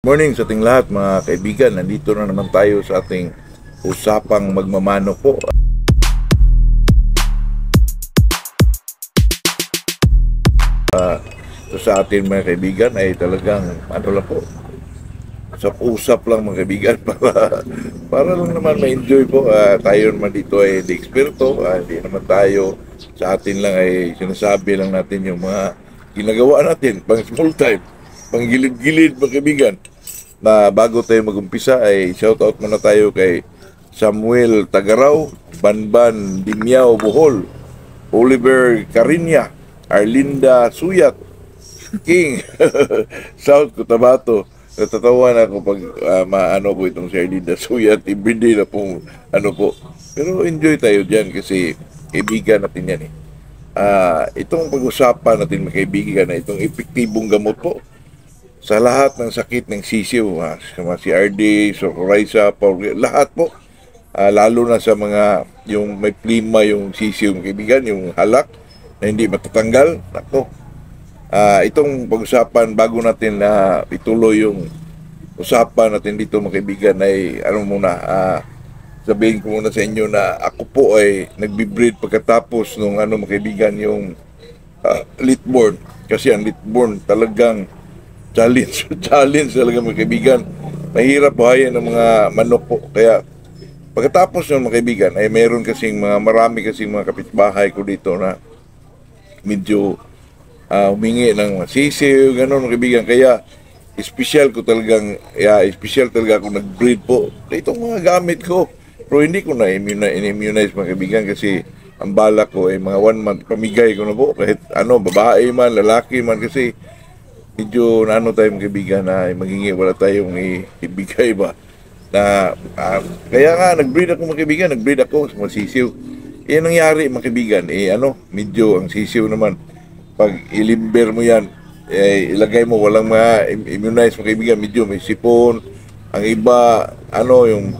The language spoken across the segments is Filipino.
Morning sa ating lahat mga kaibigan. Nandito na naman tayo sa ating usapang magmamano po. Sa atin mga kaibigan ay talagang ano lang po, usap lang mga kaibigan para lang naman ma-enjoy po. Tayo naman dito ay hindi eksperto, hindi naman tayo sa atin lang ay sinasabi lang natin yung mga ginagawa natin pang small time, pang gilid-gilid mga kaibigan. Na bago tayo mag-umpisa ay shoutout muna tayo kay Samuel Tagaraw, Banban Dimyao Bohol, Oliver Carinya, Arlinda Suyat, King South Cotabato. Natatawa na ako pag maano ko itong si Arlinda Suyat, everyday na pong ano po. Pero enjoy tayo dyan kasi kaibigan natin yan eh. Itong pag-usapan natin mga kaibigan na itong epektibong gamot po sa lahat ng sakit ng sisiw, si RD, Socoraiza, lahat po. Lalo na sa mga yung may plima yung sisiw, mga kaibigan, yung halak na hindi matatanggal. Nako. Itong pag-usapan bago natin na ituloy yung usapan natin dito mga kaibigan ay sabihin ko muna sa inyo na ako po ay nagbe-breed pagkatapos nung mga kaibigan yung Litborn. Kasi ang Litborn talagang challenge talaga mga kaibigan. Mahirap buhayin ng mga manok po. Kaya pagkatapos ng mga kaibigan ay marami kasing mga kapitbahay ko dito na medyo humingi ng sisiw, gano'n mga kaibigan. Kaya special talaga ako nag-breed po itong mga gamit ko. Pero hindi ko na immunize mga kaibigan kasi ang bala ko ay mga 1 month pamigay ko na po. Kahit babae man, lalaki man, kasi medyo tayo mga kaibigan na maghingi, wala tayong ibigay ba na kaya nga nag-breed ako mga kaibigan, nag-breed ako sa mga sisiw. Ang nangyari mga kaibigan medyo ang sisiw naman pag ilimber mo yan, ilagay mo walang mga immunize mga kaibigan, medyo may sipon. Ang iba yung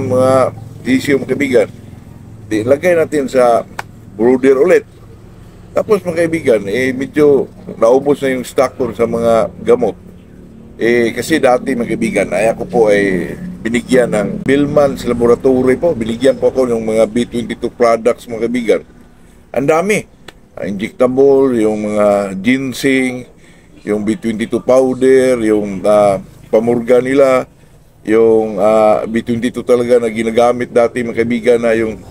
mga sisiw mga kaibigan, ilagay natin sa brooder ulit. Tapos mga kaibigan, medyo naubos na yung stock ko sa mga gamot. Kasi dati mga kaibigan, ako po ay binigyan ng Billman's Laboratory po. Binigyan po ako ng mga B22 products mga kaibigan. Ang dami. Injectable, yung mga ginseng, yung B22 powder, yung pamurga nila, yung B22 talaga na ginagamit dati mga kaibigan na yung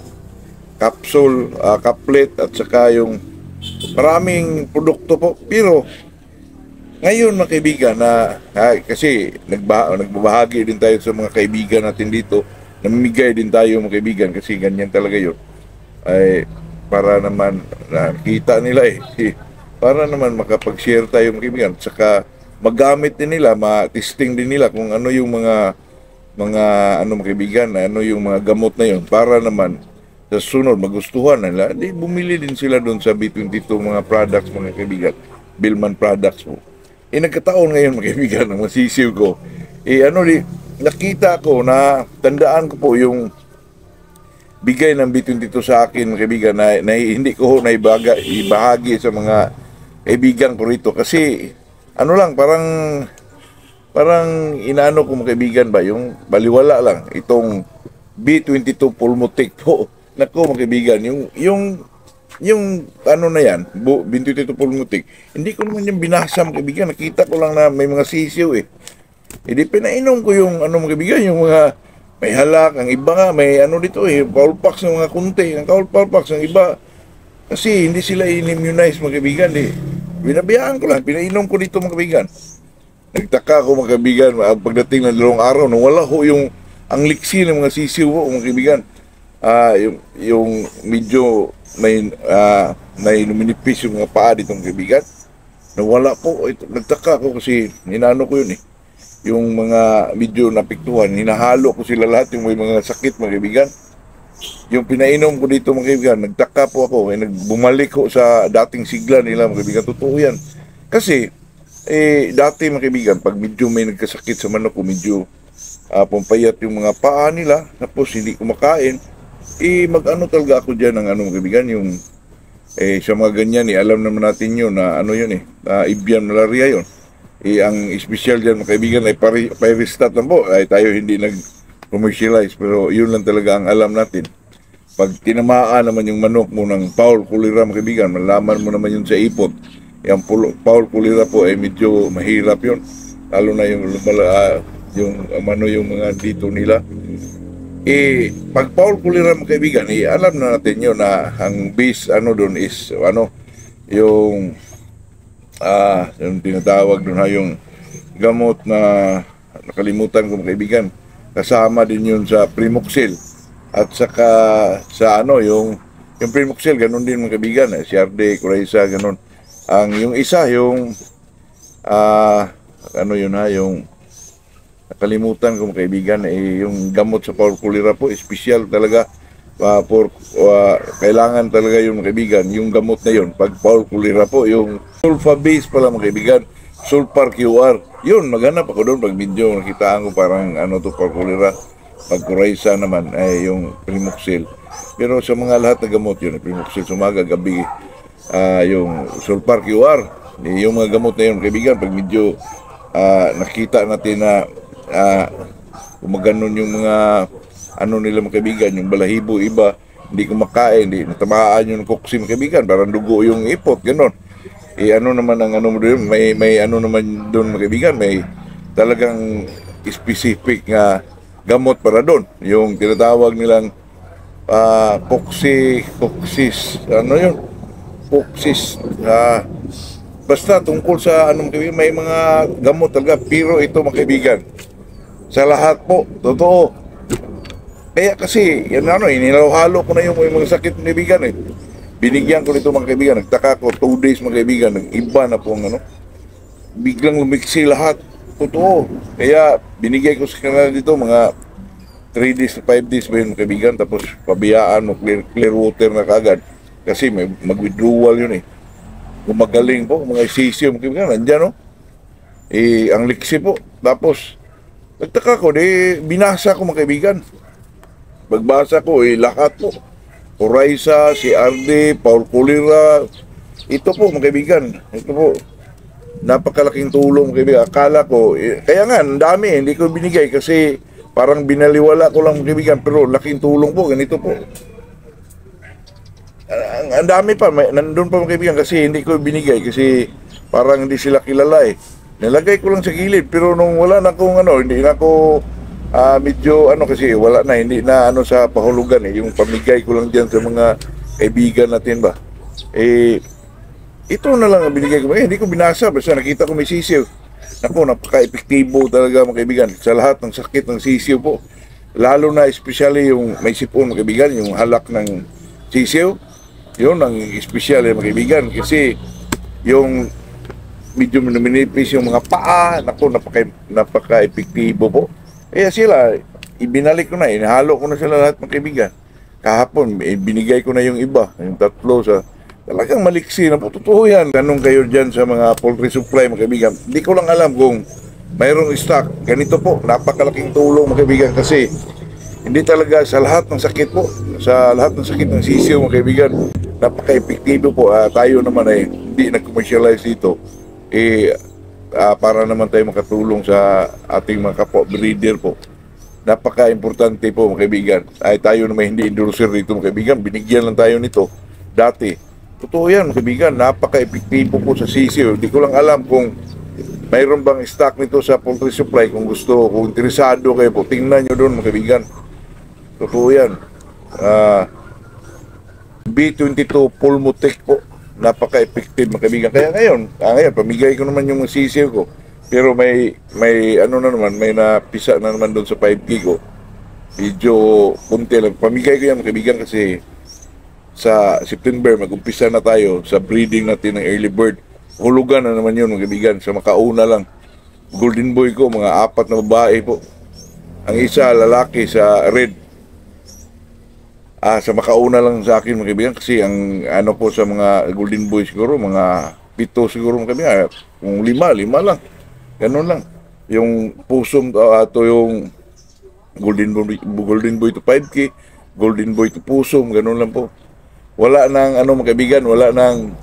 capsule, caplet at saka yung maraming produkto po. Pero ngayon mga kaibigan kasi nagbabahagi din tayo sa mga kaibigan natin dito, namimigay din tayo mga kaibigan kasi ganyan talaga yun, ay para naman nakita nila para naman makapag-share tayo mga kaibigan, saka magamit din nila, ma-testing din nila kung ano yung mga mga kaibigan, yung mga gamot na yun, para naman sa sunod magustuhan nila, bumili din sila doon sa B22 mga products mga kaibigan, Billman products po. Nagkataon ngayon mga kaibigan, ang masisiw ko, nakita ko na, tandaan ko po yung bigay ng B22 sa akin mga kaibigan na hindi ko ibahagi sa mga kaibigan ko rito kasi parang inaano ko mga kaibigan ba, yung baliwala lang itong B22 Pulmotic po. Nako mga kaibigan, yung na yan, B22 Pulmotic, hindi ko naman yung binasa mga kaibigan, nakita ko lang na may mga sisiw Hindi pinainom ko yung mga kaibigan, yung mga may halak, ang iba nga, may dito Cowlpox ng mga kunti, ang Cowlpox ng iba, kasi hindi sila in-immunize mga kaibigan Binabayaan ko lang, pinainom ko dito mga kaibigan. Nagtaka ako mga kaibigan, pagdating ng 2 araw, wala ho ang liksi ng mga sisiw ho mga kaibigan. Yung medyo may luminipis yung mga paa dito mga kaibigan. Nawala po, nagtaka ako kasi ninano ko yun yung mga medyo napiktuhan, hinahalo ko sila lahat yung may mga sakit mga kaibigan. Yung pinainom ko dito mga kaibigan, nagtaka po ako, bumalik ko sa dating sigla nila mga kaibigan. Totoo yan. Kasi dati mga kaibigan, pag medyo may nagkasakit sa manok ko, medyo pumpayat yung mga paa nila, tapos hindi kumakain, talaga ako dyan ng mga kaibigan, yung sa mga ganyan alam naman natin yun na yun avian malaria yun. ang espesyal dyan mga kaibigan ay Pyristat lang po. Ay tayo hindi nag-commercialize, pero yun lang talaga ang alam natin. Pag tinamaan naman yung manok mo ng foul cholera mga kaibigan, malaman mo naman yun sa ipot. Yung foul cholera po ay medyo mahirap yun. Lalo na yung yung mga dito nila. Pag foul cholera mga kaibigan, alam na natin yun na ang base doon is yung yung tinatawag doon yung gamot na nakalimutan ko mga kaibigan. Kasama din yun sa Primoxil. At saka sa yung Primoxil, ganun din mga kaibigan, CRD, Coraisa, ganun. Yung isa, yung yung nakalimutan ko mga kaibigan, yung gamot sa foul cholera po, special talaga. Kailangan talaga yung mga kaibigan, yung gamot na yun, pag foul cholera po, yung sulfa-base pala mga kaibigan, sulfar QR, yun, maghanap ako doon pag video, nakitaan ko parang foul cholera. Pag Coraisa naman ay yung Primoxil. Pero sa mga lahat na gamot yun, Primoxil, sumaga, gabi, yung sulfar QR, yung mga gamot na yun, kaibigan, pag medyo nakita natin na gumaganon yung mga nila mga kaibigan, yung balahibo, iba, hindi kumakain, hindi natamaan yung koksim kaibigan, parang dugo yung ipot, gano'n. Naman ang doon, may naman doon mga kaibigan, may talagang specific nga gamot para doon. Yung tinatawag nilang Coxis, basta tungkol sa may mga gamot talaga, pero ito mga kaibigan, sa lahat po, totoo. Kaya kasi, inilahalo ko na yung mga sakit mga kaibigan Binigyan ko nito mga kaibigan, nagtaka ko, 2 days mga kaibigan, nag-iba na po ang biglang lumiksi lahat. Totoo. Kaya binigay ko sa kanila dito mga 3 days, 5 days ba yun mga kaibigan, tapos pabiyaan mo, clear water na kagad. Kasi may mag-withdrawal yun Gumagaling po, mga isisyo mga kaibigan, nandyan ang liksi po. Tapos, nagtaka ko, binasa ko mga kaibigan. Pagbasa ko, lahat po. Coraisa, CRD, foul cholera. Ito po mga kaibigan, ito po. Napakalaking tulong mga kaibigan. Akala ko, kaya nga, ang dami, hindi ko binigay kasi parang binaliwala ko lang mga kaibigan. Pero laking tulong po, ganito po. Ang dami pa, nandun pa mga kaibigan kasi hindi ko binigay kasi parang hindi sila kilala Nilagay ko lang sa gilid pero nung wala na akong hindi na ako medyo kasi wala na, hindi na sa pahulugan yung pamigay ko lang dyan sa mga kaibigan natin ba. Ito na lang ang binigay ko. Hindi ko binasa, basta nakita ko may sisiw. Naku, napaka-epektibo talaga mga kaibigan sa lahat ng sakit ng sisiw po. Lalo na especially yung may sipon mga kaibigan, yung halak ng sisiw. Yun ang espesyal mga kaibigan kasi yung medyo minipis yung mga paa, naku, napaka-epektibo po. Kaya sila, ibinalik ko na, inahalo ko na sila lahat mga kaibigan. Kahapon, binigay ko na yung iba, yung 3 sa talagang maliksi na po. Totoo yan. Tanong kayo dyan sa mga poultry supply mga kaibigan. Hindi ko lang alam kung mayroong stock. Ganito po, napakalaking tulong mga kaibigan kasi hindi talaga sa lahat ng sakit po, sa lahat ng sakit ng sisiyo mga kaibigan, napaka-epektibo po. Tayo naman ay hindi nag-commercialize dito. Para naman tayo makatulong sa ating mga kapwa breeder po. Napaka-importante po mga kaibigan. Tayo naman hindi endorser dito mga kaibigan. Binigyan lang tayo nito dati. Totoo yan mga kaibigan. Napaka-epektibo po sa sisiyo. Hindi ko lang alam kung mayroon bang stock nito sa poultry supply. Kung gusto, kung interesado kayo po, tingnan nyo doon mga kaibigan. Totoo yan. B22 Pulmotec po. Napaka-effective mga kaibigan. Kaya ngayon, pamigay ko naman yung sisiyo ko. Pero may may napisa na naman doon sa 5K ko. Medyo punti lang. Pamigay ko yan mga kaibigan kasi sa September mag-umpisa na tayo sa breeding natin ng early bird. Hulugan na naman yun mga kaibigan. Sa makauna lang. Golden boy ko, mga 4 na babae po. Ang isa lalaki sa red. Sa makauna lang sa akin mga kaibigan kasi ang po sa mga golden boy siguro mga 7 siguro mga kaibigan, kung 5 lang, ganun lang yung pusom ato yung golden boy to 5K, golden boy to pusom, ganun lang po. Wala nang mga kaibigan, wala nang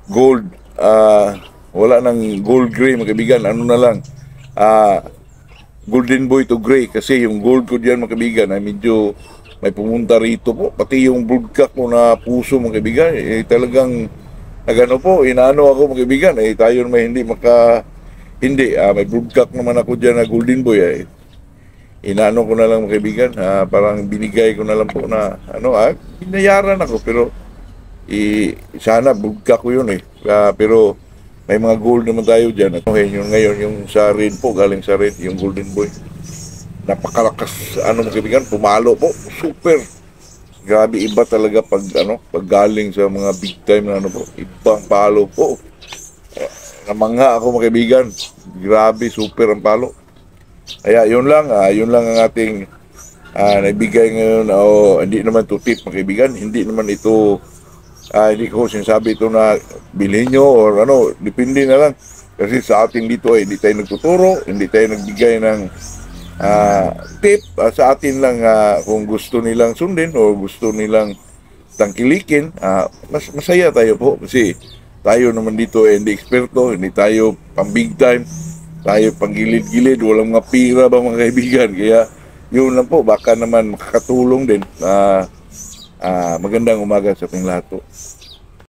gold Wala nang gold gray mga kaibigan. Ano na lang, golden boy to gray kasi yung gold ko diyan mga kaibigan ay medyo may pumunta rito po. Pati yung bulkak mo na puso mga kaibigan, talagang nagano po, inaano ako mga kaibigan, tayo naman hindi, may bulkak naman ako diyan na golden boy inaano ko na lang mga kaibigan, parang binigay ko na lang po na binayaran ako pero sana bulkak ko yun pero may mga gold naman tayo dyan. At yun ngayon, yung sa red po, galing sa red, yung golden boy. Napakalakas, mga kaibigan, pumalo po. Super. Grabe, iba talaga pag galing sa mga big time na po. Ibang palo po. Namangha ako mga kaibigan. Grabe, super ang palo. Kaya yun lang ang ating naibigay ngayon. Hindi naman to tip mga kaibigan. Hindi naman ito hindi ko sinasabi ito na bilhin nyo or depende na lang. Kasi sa atin dito hindi tayo nagtuturo, hindi tayo nagbigay ng tip. Sa atin lang kung gusto nilang sundin o gusto nilang tangkilikin, masaya tayo po. Kasi tayo naman dito hindi eksperto, hindi tayo pang big time, tayo pang gilid-gilid, walang mga pira ba mga kaibigan. Kaya yun lang po, baka naman makakatulong din. Magandang umaga sa ating lahat po.